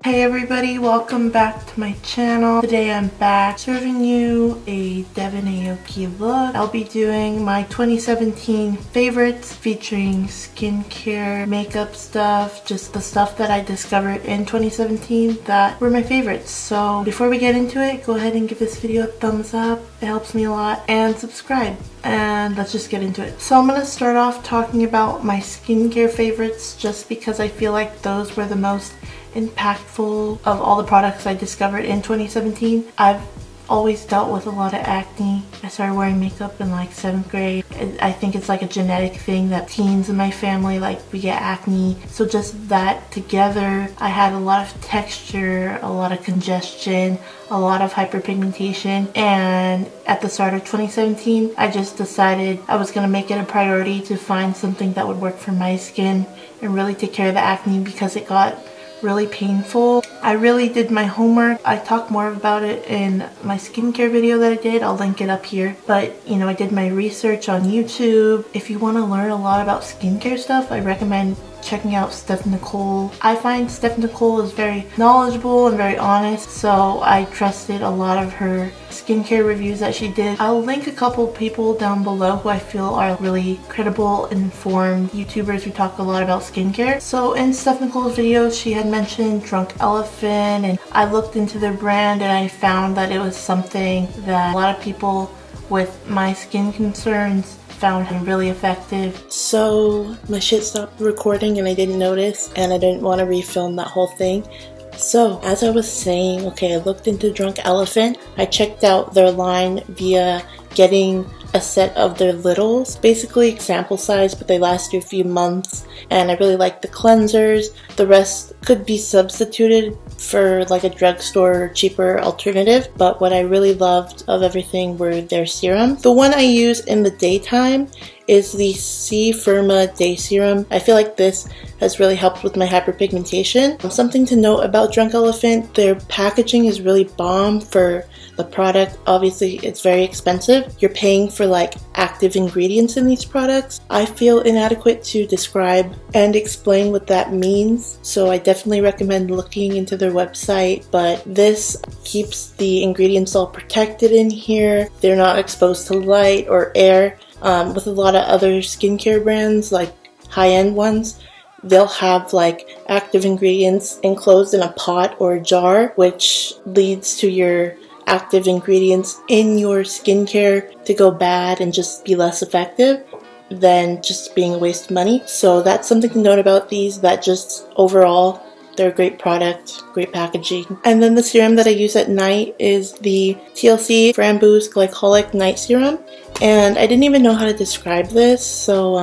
Hey everybody, welcome back to my channel. Today I'm back serving you a Devon Aoki look. I'll be doing my 2017 favorites featuring skincare, makeup stuff, just the stuff that I discovered in 2017 that were my favorites. So before we get into it, go ahead and give this video a thumbs up. It helps me a lot, and subscribe. And let's just get into it. So I'm going to start off talking about my skincare favorites just because I feel like those were the most impactful of all the products I discovered in 2017. I've always dealt with a lot of acne. I started wearing makeup in like 7th grade. I think it's like a genetic thing that teens in my family, like, we get acne. So just that together, I had a lot of texture, a lot of congestion, a lot of hyperpigmentation, and at the start of 2017 I just decided I was going to make it a priority to find something that would work for my skin and really take care of the acne because it got really painful. I really did my homework. I talk more about it in my skincare video that I did. I'll link it up here. But you know, I did my research on YouTube. If you want to learn a lot about skincare stuff, I recommend checking out Steph Nicole. I find Steph Nicole is very knowledgeable and very honest, so I trusted a lot of her skincare reviews that she did. I'll link a couple people down below who I feel are really credible, informed YouTubers who talk a lot about skincare. So in Steph Nicole's videos, she had mentioned Drunk Elephant, and I looked into their brand and I found that it was something that a lot of people with my skin concerns found him really effective. So my shit stopped recording and I didn't notice, and I didn't want to refilm that whole thing. So as I was saying, okay, I looked into Drunk Elephant. I checked out their line via getting a set of their littles, basically sample size, but they last you a few months, and I really like the cleansers. The rest could be substituted for like a drugstore cheaper alternative, but what I really loved of everything were their serums. The one I use in the daytime is the FIRMA Day Serum. I feel like this has really helped with my hyperpigmentation. Something to note about Drunk Elephant, their packaging is really bomb for the product. Obviously it's very expensive. You're paying for like active ingredients in these products. I feel inadequate to describe and explain what that means, so I definitely recommend looking into their website, but this keeps the ingredients all protected in here. They're not exposed to light or air. With a lot of other skincare brands, like high-end ones, they'll have like active ingredients enclosed in a pot or a jar, which leads to your active ingredients in your skincare to go bad and just be less effective than just being a waste of money. So that's something to note about these, that just overall they're a great product, great packaging. And then the serum that I use at night is the TLC FRAMBOOS Glycolic Night Serum. And I didn't even know how to describe this, so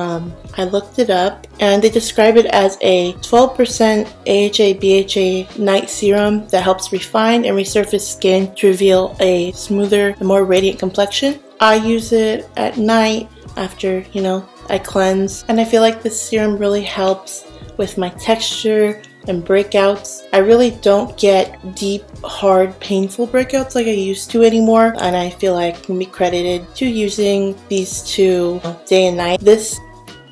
I looked it up, and they describe it as a 12% AHA/BHA night serum that helps refine and resurface skin to reveal a smoother and more radiant complexion. I use it at night after, you know, I cleanse, and I feel like this serum really helps with my texture and breakouts. I really don't get deep, hard, painful breakouts like I used to anymore, and I feel like I can be credited to using these two day and night. This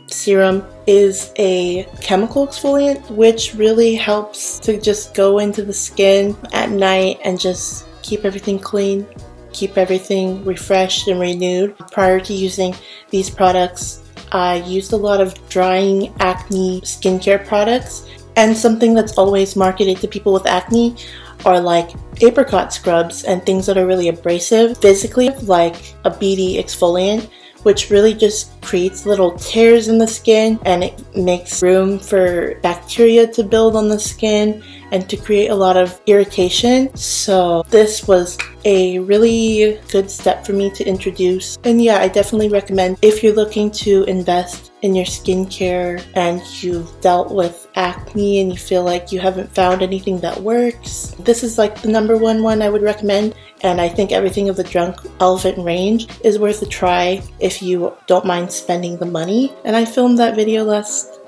serum is a chemical exfoliant, which really helps to just go into the skin at night and just keep everything clean, keep everything refreshed and renewed. Prior to using these products, I used a lot of drying acne skincare products, and something that's always marketed to people with acne are like apricot scrubs and things that are really abrasive physically, like a BD exfoliant, which really just creates little tears in the skin, and it makes room for bacteria to build on the skin and to create a lot of irritation. So this was a really good step for me to introduce, and yeah, I definitely recommend if you're looking to invest in your skincare and you've dealt with acne and you feel like you haven't found anything that works. This is like the #1 one I would recommend, and I think everything of the Drunk Elephant range is worth a try if you don't mind spending the money. And I filmed that video last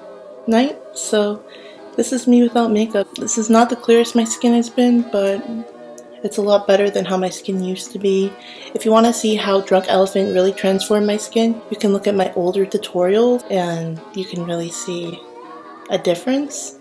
night, so this is me without makeup. This is not the clearest my skin has been, but It's a lot better than how my skin used to be. If you want to see how Drunk Elephant really transformed my skin, you can look at my older tutorials and you can really see a difference,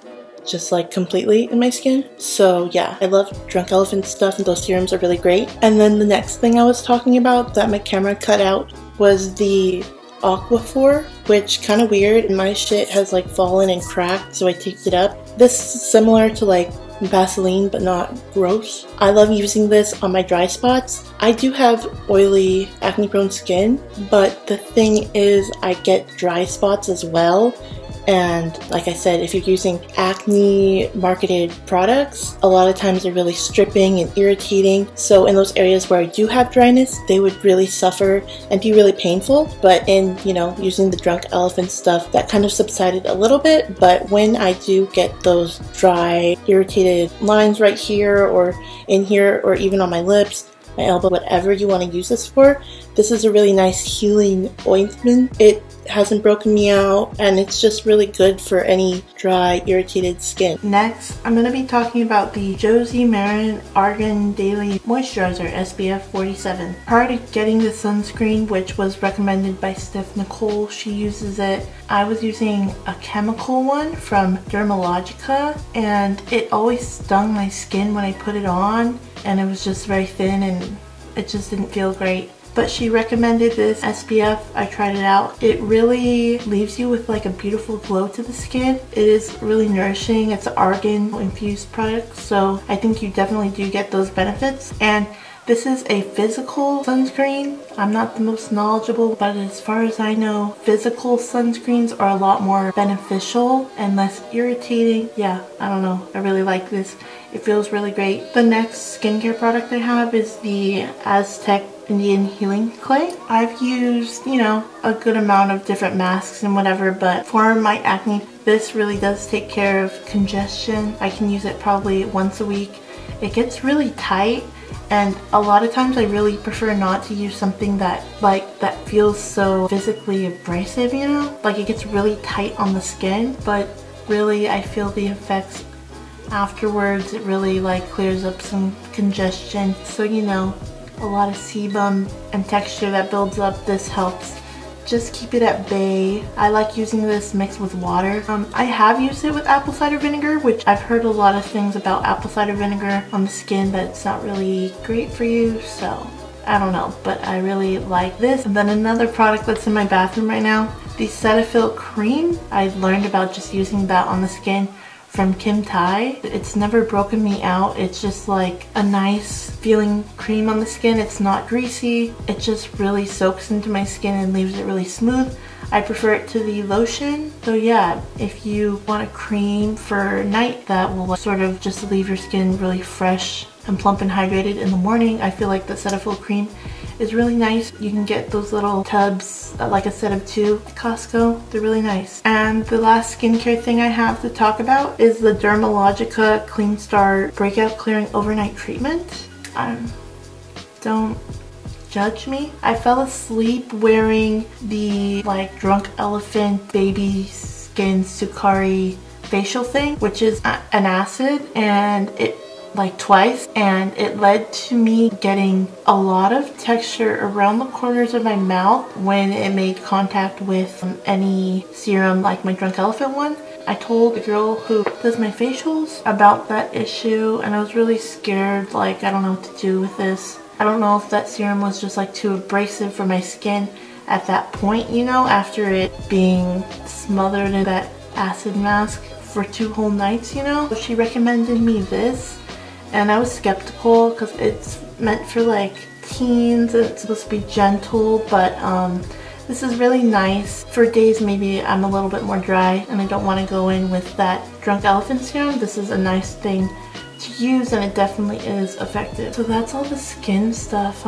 just like completely in my skin. So yeah, I love Drunk Elephant stuff and those serums are really great. And then the next thing I was talking about that my camera cut out was the AQUAPHOR, which kind of weird. My shit has like fallen and cracked, so I taped it up. This is similar to like Vaseline, but not gross. I love using this on my dry spots. I do have oily, acne prone skin, but the thing is I get dry spots as well. And like I said, if you're using acne marketed products, a lot of times they're really stripping and irritating. So in those areas where I do have dryness, they would really suffer and be really painful. But in, you know, using the Drunk Elephant stuff, that kind of subsided a little bit. But when I do get those dry, irritated lines right here or in here or even on my lips, my elbow, whatever you want to use this for, this is a really nice healing ointment. It hasn't broken me out and it's just really good for any dry, irritated skin. Next, I'm going to be talking about the JOSIE MARAN Argan Daily Moisturizer SPF 47. Prior to getting the sunscreen, which was recommended by Steph Nicole, she uses it. I was using a chemical one from Dermalogica and it always stung my skin when I put it on, and it was just very thin and it just didn't feel great. But she recommended this SPF. I tried it out. It really leaves you with like a beautiful glow to the skin. It is really nourishing. It's an argan infused product, so I think you definitely do get those benefits. And this is a physical sunscreen. I'm not the most knowledgeable, but as far as I know, physical sunscreens are a lot more beneficial and less irritating. Yeah, I don't know. I really like this. It feels really great. The next skincare product I have is the AZTEC Indian Healing Clay. I've used, you know, a good amount of different masks and whatever, but for my acne, this really does take care of congestion. I can use it probably once a week. It gets really tight, and a lot of times I really prefer not to use something that feels so physically abrasive, you know? Like it gets really tight on the skin, but really I feel the effects afterwards. It really like clears up some congestion. So, you know, a lot of sebum and texture that builds up, this helps just keep it at bay. I like using this mixed with water. I have used it with apple cider vinegar, which I've heard a lot of things about apple cider vinegar on the skin that it's not really great for you, so I don't know, but I really like this. And then another product that's in my bathroom right now, the CETAPHIL cream. I learned about just using that on the skin from Kim Tai. It's never broken me out. It's just like a nice feeling cream on the skin. It's not greasy. It just really soaks into my skin and leaves it really smooth. I prefer it to the lotion. So yeah, if you want a cream for night that will sort of just leave your skin really fresh and plump and hydrated in the morning, I feel like the CETAPHIL cream is really nice. You can get those little tubs, like a set of 2 at Costco. They're really nice. And the last skincare thing I have to talk about is the Dermalogica Clean Start Breakout Clearing Overnight Treatment. Don't judge me. I fell asleep wearing the like Drunk Elephant Baby Skin Sukari facial thing, which is an acid, and it like twice, and it led to me getting a lot of texture around the corners of my mouth when it made contact with any serum like my Drunk Elephant one. I told the girl who does my facials about that issue, and I was really scared, like I don't know what to do with this. I don't know if that serum was just like too abrasive for my skin at that point, you know, after it being smothered in that acid mask for 2 whole nights, you know. She recommended me this, and I was skeptical because it's meant for like teens and it's supposed to be gentle, but this is really nice for days maybe I'm a little bit more dry and I don't want to go in with that Drunk Elephant serum. This is a nice thing to use, and it definitely is effective. So that's all the skin stuff.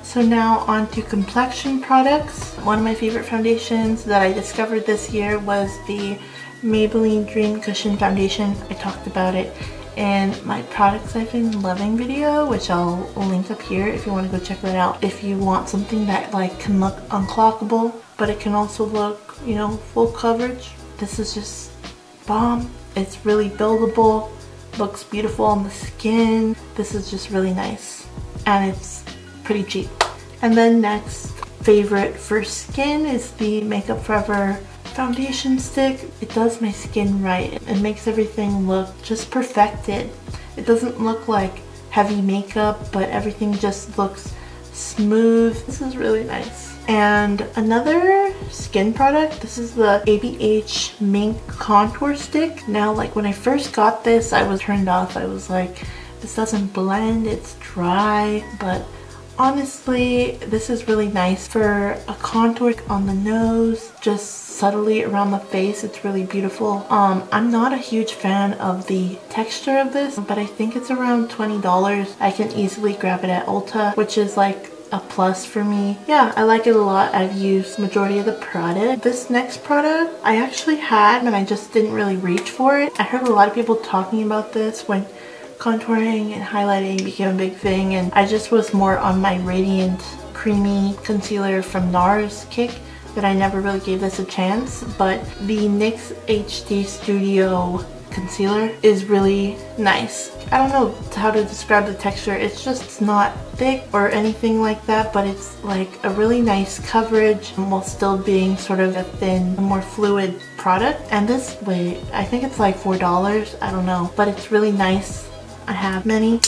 So now on to complexion products. One of my favorite foundations that I discovered this year was the Maybelline Dream Cushion Foundation. I talked about it in my products I've been loving video, which I'll link up here if you want to go check that out. If you want something that like can look unclockable, but it can also look, you know, full coverage, this is just bomb. It's really buildable. looks beautiful on the skin. This is just really nice and it's pretty cheap. And then next favorite for skin is the Makeup Forever foundation stick. It does my skin right. It makes everything look just perfected. It doesn't look like heavy makeup, but everything just looks smooth. This is really nice. And another skin product, this is the ABH MINK contour stick. Now, like when I first got this, I was turned off. I was like, this doesn't blend, it's dry, but honestly, this is really nice for a contour on the nose, just subtly around the face. It's really beautiful. I'm not a huge fan of the texture of this, but I think it's around $20. I can easily grab it at Ulta, which is like a plus for me. Yeah, I like it a lot. I've used majority of the product. This next product I actually had, but I just didn't really reach for it. I heard a lot of people talking about this when contouring and highlighting became a big thing, and I just was more on my Radiant Creamy Concealer from NARS kick that I never really gave this a chance. But the NYX HD Studio concealer is really nice. I don't know how to describe the texture. It's just not thick or anything like that, but it's like a really nice coverage while still being sort of a thin, more fluid product. And this, wait, I think it's like $4, I don't know, but it's really nice. I have many.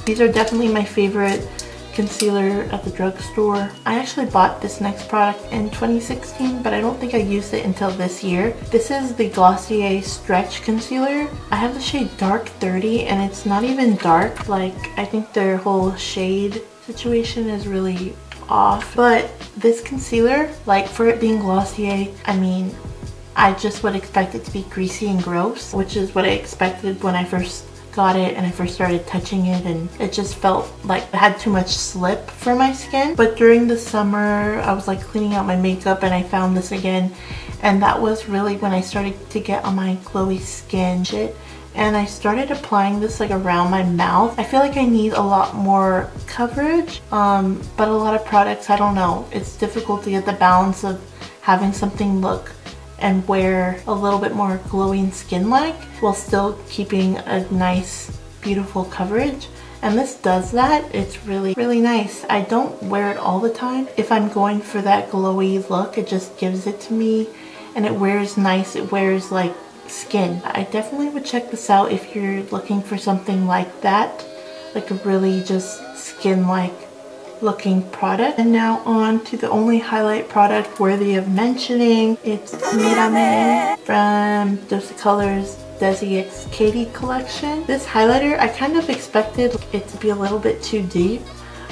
These are definitely my favorite concealer at the drugstore. I actually bought this next product in 2016, but I don't think I used it until this year. This is the Glossier Stretch Concealer. I have the shade Dark 30, and it's not even dark. Like, I think their whole shade situation is really off. But this concealer, like for it being Glossier, I mean, I just would expect it to be greasy and gross, which is what I expected when I first got it and I first started touching it, and it just felt like it had too much slip for my skin. But during the summer, I was like cleaning out my makeup and I found this again, and that was really when I started to get on my glowy skin shit. And I started applying this like around my mouth. I feel like I need a lot more coverage, but a lot of products, I don't know, it's difficult to get the balance of having something look and wear a little bit more glowing skin-like while still keeping a nice, beautiful coverage. And this does that. It's really, really nice. I don't wear it all the time. If I'm going for that glowy look, it just gives it to me, and it wears nice. It wears like skin. I definitely would check this out if you're looking for something like that, like a really just skin-like looking product. And now on to the only highlight product worthy of mentioning. It's MIRAME from Dose of Colors Desi X Katie collection. This highlighter, I kind of expected it to be a little bit too deep,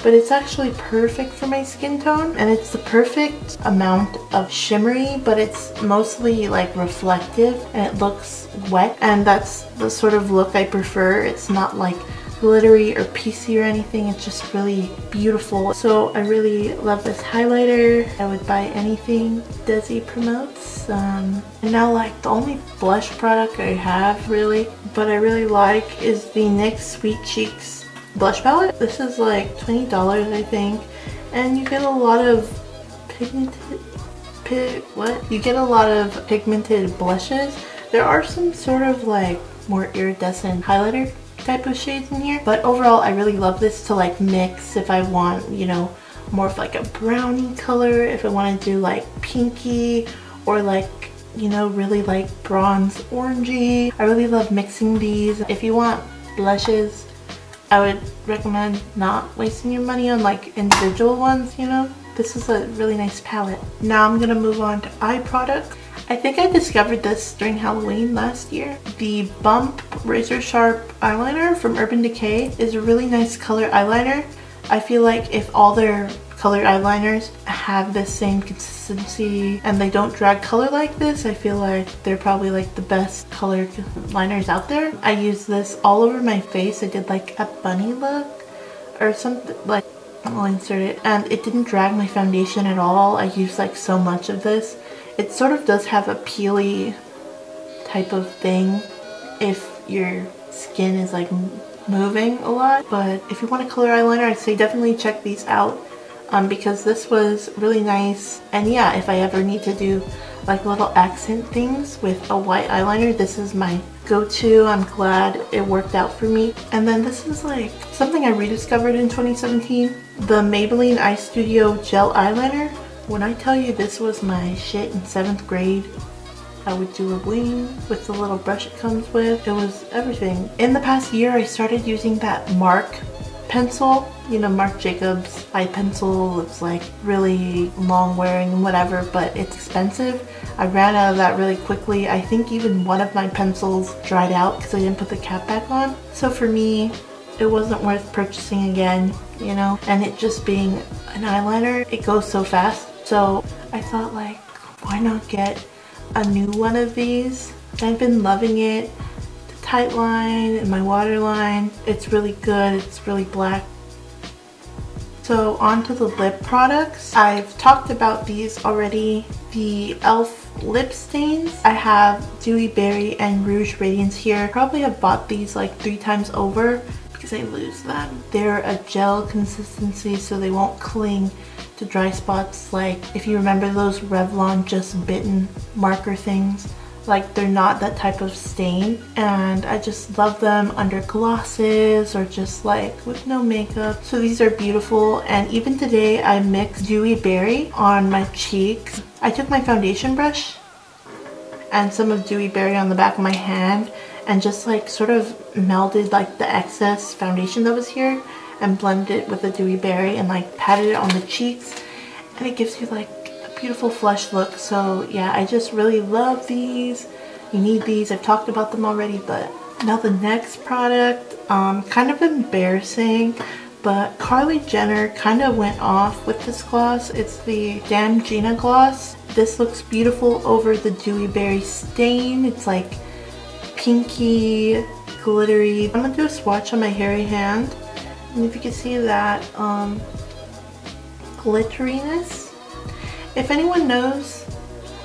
but it's actually perfect for my skin tone, and it's the perfect amount of shimmery, but it's mostly like reflective and it looks wet, and that's the sort of look I prefer. It's not like glittery or piecey or anything. It's just really beautiful. So I really love this highlighter. I would buy anything Desi promotes. And now, like, the only blush product I have really, but I really like, is the NYX Sweet Cheeks blush palette. This is like $20, I think, and you get a lot of pigmented blushes. There are some sort of like more iridescent highlighter type of shades in here, but overall I really love this to like mix if I want, you know, more of like a brownie color, if I want to do like pinky, or like, you know, really like bronze orangey. I really love mixing these. If you want blushes, I would recommend not wasting your money on like individual ones, you know. This is a really nice palette. Now I'm gonna move on to eye products. I think I discovered this during Halloween last year. The Bump Razor Sharp Eyeliner from Urban Decay is a really nice color eyeliner. I feel like if all their colored eyeliners have the same consistency and they don't drag color like this, I feel like they're probably like the best colored liners out there. I use this all over my face. I did like a bunny look or something, like, I'll insert it, and it didn't drag my foundation at all. I used like so much of this. It sort of does have a peely type of thing if your skin is like moving a lot, but if you want a color eyeliner, I'd say definitely check these out. because this was really nice. And yeah, if I ever need to do like little accent things with a white eyeliner, this is my go-to. I'm glad it worked out for me. And then this is like something I rediscovered in 2017, the Maybelline Eye Studio Gel Eyeliner. When I tell you this was my shit in 7th grade, I would do a wing with the little brush it comes with. It was everything. In the past year, I started using that Mark pencil, you know, Marc Jacobs eye pencil. It's like really long wearing and whatever, but it's expensive. I ran out of that really quickly. I think even one of my pencils dried out because I didn't put the cap back on. So for me, it wasn't worth purchasing again, you know, and it just being an eyeliner, it goes so fast. So I thought, like, why not get a new one of these? I've been loving it. The tight line and my waterline, it's really good. It's really black. So on to the lip products. I've talked about these already. The e.l.f. lip stains. I have Dewy Berry and Rouge Radiance here. Probably have bought these like 3 times over because I lose them. They're a gel consistency, so they won't cling to dry spots. Like if you remember those Revlon Just Bitten marker things, like they're not that type of stain, and I just love them under glosses or just like with no makeup. So these are beautiful. And even today I mixed Dewy Berry on my cheeks. I took my foundation brush and some of Dewy Berry on the back of my hand and just like sort of melded like the excess foundation that was here and blended it with the Dewy Berry and like patted it on the cheeks, and it gives you like a beautiful flush look. So yeah, I just really love these. You need these. I've talked about them already. But now the next product, kind of embarrassing, but Kylie Jenner kind of went off with this gloss. It's the Damn GINA gloss. This looks beautiful over the Dewy Berry stain. It's like pinky, glittery. I'm gonna do a swatch on my hairy hand. And if you can see that glitteriness. If anyone knows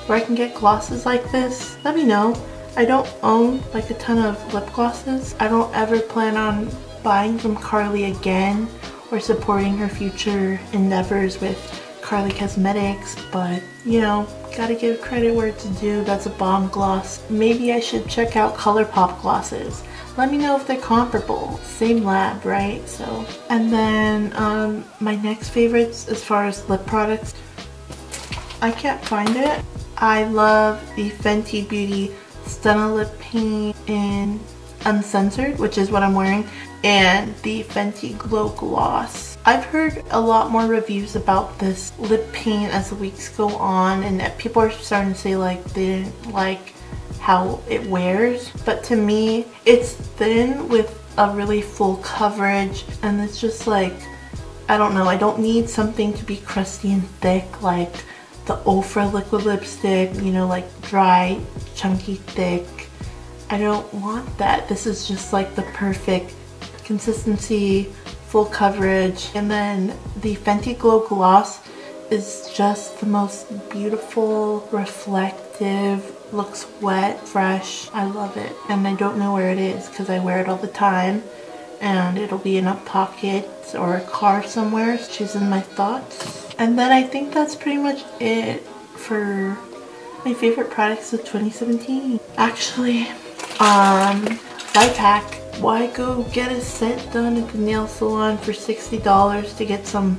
where I can get glosses like this, let me know. I don't own like a ton of lip glosses. I don't ever plan on buying from Kylie again or supporting her future endeavors with Kylie Cosmetics, but you know, gotta give credit where it's due. That's a bomb gloss. Maybe I should check out ColourPop glosses. Let me know if they're comparable. Same lab, right? So, and then my next favorites as far as lip products, I can't find it. I love the Fenty Beauty Stunna Lip Paint in Uncensored, which is what I'm wearing, and the Fenty Glow Gloss. I've heard a lot more reviews about this lip paint as the weeks go on, and people are starting to say like they didn't like how it wears, but to me it's thin with a really full coverage, and it's just like, I don't know, I don't need something to be crusty and thick like the Ofra liquid lipstick, you know, like dry, chunky, thick. I don't want that. This is just like the perfect consistency, full coverage. And then the Fenty Glow Gloss is just the most beautiful, reflective, looks wet, fresh. I love it. And I don't know where it is because I wear it all the time, and it'll be in a pocket or a car somewhere. Choosing my thoughts. And then I think that's pretty much it for my favorite products of 2017. Actually, life hack. Why go get a set done at the nail salon for $60 to get some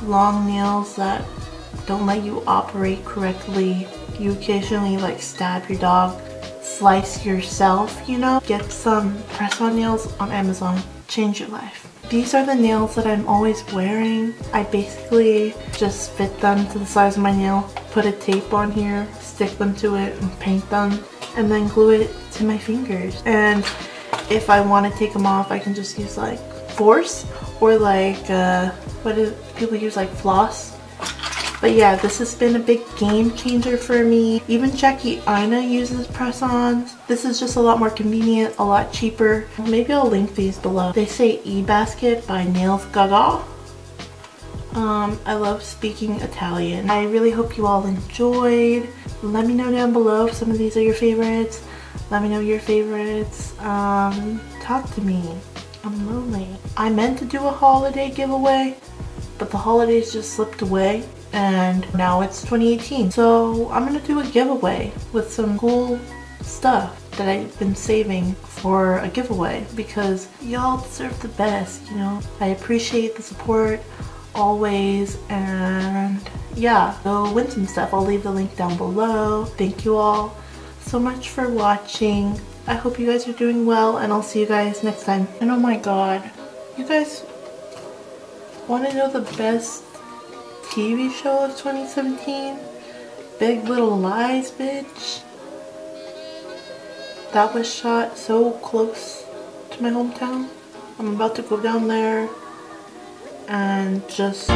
long nails that don't let you operate correctly? You occasionally like stab your dog, slice yourself, you know? Get some press-on nails on Amazon. Change your life. These are the nails that I'm always wearing. I basically just fit them to the size of my nail, put a tape on here, stick them to it and paint them, and then glue it to my fingers. And if I want to take them off, I can just use like force or like what do people use, like floss. But yeah, this has been a big game changer for me. Even Jackie Aina uses press-ons. This is just a lot more convenient, a lot cheaper. Maybe I'll link these below. They say eBasket by Nails Gaga. I love speaking Italian. I really hope you all enjoyed. Let me know down below if some of these are your favorites. Let me know your favorites. Talk to me. I'm lonely. I meant to do a holiday giveaway, but the holidays just slipped away and now it's 2018. So I'm gonna do a giveaway with some cool stuff that I've been saving for a giveaway because y'all deserve the best, you know. I appreciate the support always, and yeah, go win some stuff. I'll leave the link down below. Thank you all so much for watching. I hope you guys are doing well, and I'll see you guys next time. And oh my god, you guys want to know the best TV show of 2017? Big Little Lies, bitch. That was shot so close to my hometown. I'm about to go down there and just